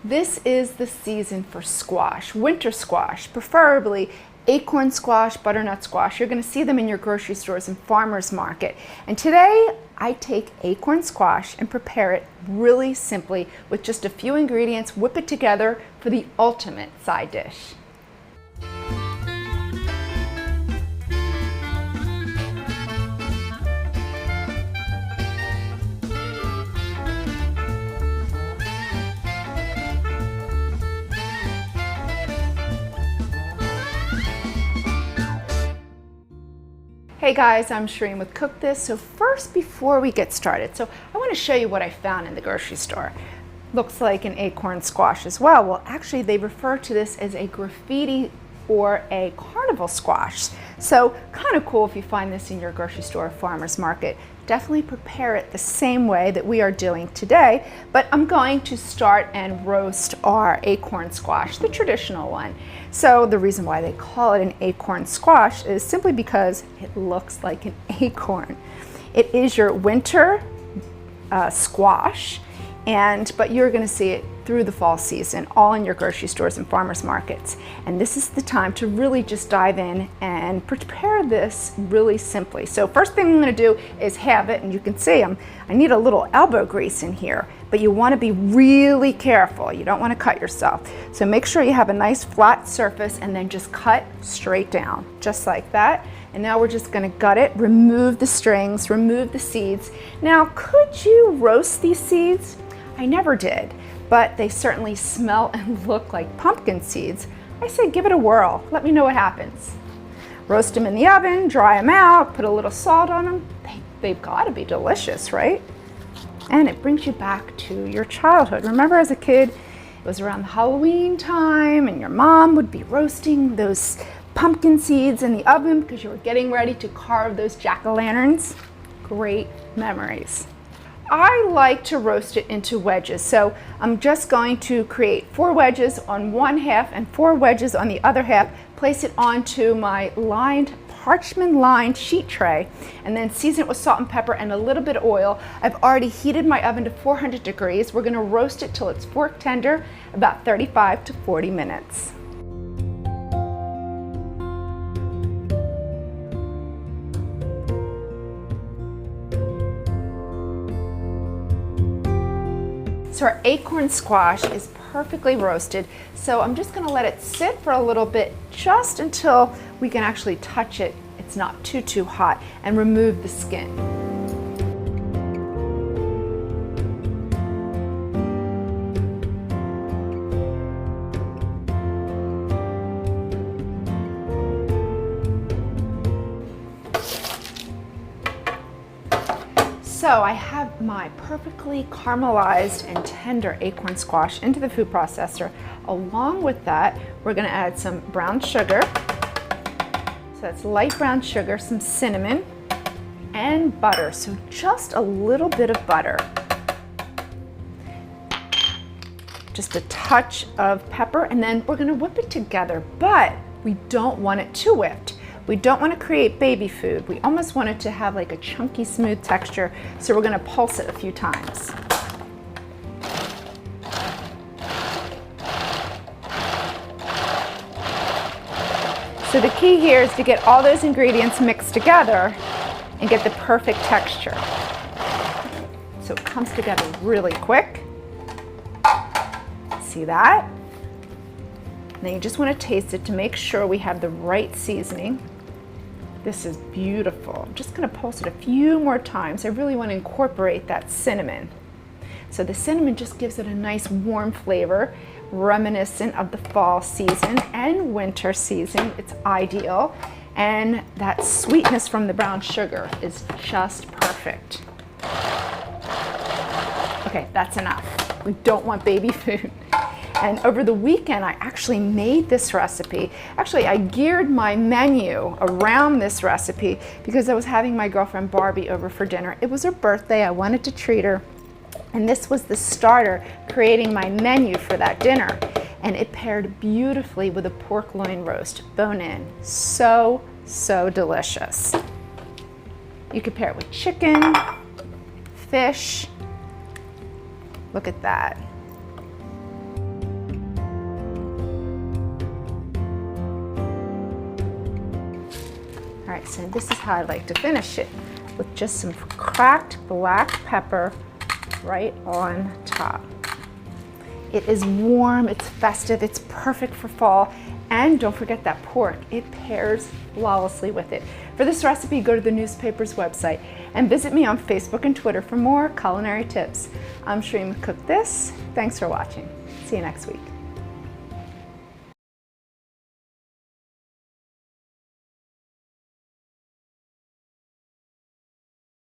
This is the season for squash, winter squash, preferably acorn squash, butternut squash. You're going to see them in your grocery stores and farmers market. And today I take acorn squash and prepare it really simply with just a few ingredients, whip it together for the ultimate side dish. Hey guys, I'm Shereen with Cook This. So first, before we get started, so I want to show you what I found in the grocery store. Looks like an acorn squash as well. Well, actually they refer to this as a graffiti or a carnival squash. So kind of cool if you find this in your grocery store or farmer's market. Definitely prepare it the same way that we are doing today, but I'm going to start and roast our acorn squash, the traditional one. So the reason why they call it an acorn squash is simply because it looks like an acorn. It is your winter squash, but you're going to see it through the fall season, all in your grocery stores and farmers markets. And this is the time to really just dive in and prepare this really simply. So first thing I'm going to do is halve it, and you can see I need a little elbow grease in here, but you want to be really careful. You don't want to cut yourself. So make sure you have a nice flat surface and then just cut straight down, just like that. And now we're just going to gut it, remove the strings, remove the seeds. Now, could you roast these seeds? I never did, but they certainly smell and look like pumpkin seeds. I say give it a whirl. Let me know what happens. Roast them in the oven, dry them out, put a little salt on them. They've got to be delicious, right? And it brings you back to your childhood. Remember as a kid, it was around Halloween time and your mom would be roasting those pumpkin seeds in the oven because you were getting ready to carve those jack-o'-lanterns. Great memories. I like to roast it into wedges, so I'm just going to create 4 wedges on one half and 4 wedges on the other half, place it onto my parchment lined sheet tray, and then season it with salt and pepper and a little bit of oil. I've already heated my oven to 400 degrees. We're going to roast it till it's fork tender, about 35 to 40 minutes. So our acorn squash is perfectly roasted, so I'm just going to let it sit for a little bit, just until we can actually touch it. It's not too hot, and remove the skin. So I have my perfectly caramelized and tender acorn squash into the food processor. Along with that, we're going to add some brown sugar. So that's light brown sugar, some cinnamon, and butter. So just a little bit of butter. Just a touch of pepper, and then we're going to whip it together, but we don't want it too whipped. We don't want to create baby food. We almost want it to have like a chunky, smooth texture, so we're going to pulse it a few times. So the key here is to get all those ingredients mixed together and get the perfect texture. So it comes together really quick. See that? Now you just want to taste it to make sure we have the right seasoning. This is beautiful. I'm just going to pulse it a few more times. I really want to incorporate that cinnamon. So the cinnamon just gives it a nice warm flavor, reminiscent of the fall season and winter season. It's ideal. And that sweetness from the brown sugar is just perfect. Okay, that's enough. We don't want baby food. And over the weekend, I actually made this recipe. Actually, I geared my menu around this recipe because I was having my girlfriend Barbie over for dinner. It was her birthday. I wanted to treat her. And this was the starter, creating my menu for that dinner. And it paired beautifully with a pork loin roast, bone-in. So delicious. You could pair it with chicken, fish. Look at that. nice. And this is how I like to finish it, with just some cracked black pepper right on top. It is warm, it's festive, it's perfect for fall. And don't forget that pork, it pairs flawlessly with it. For this recipe, go to the newspaper's website and visit me on Facebook and Twitter for more culinary tips. I'm Shereen with Cook This. Thanks for watching. See you next week.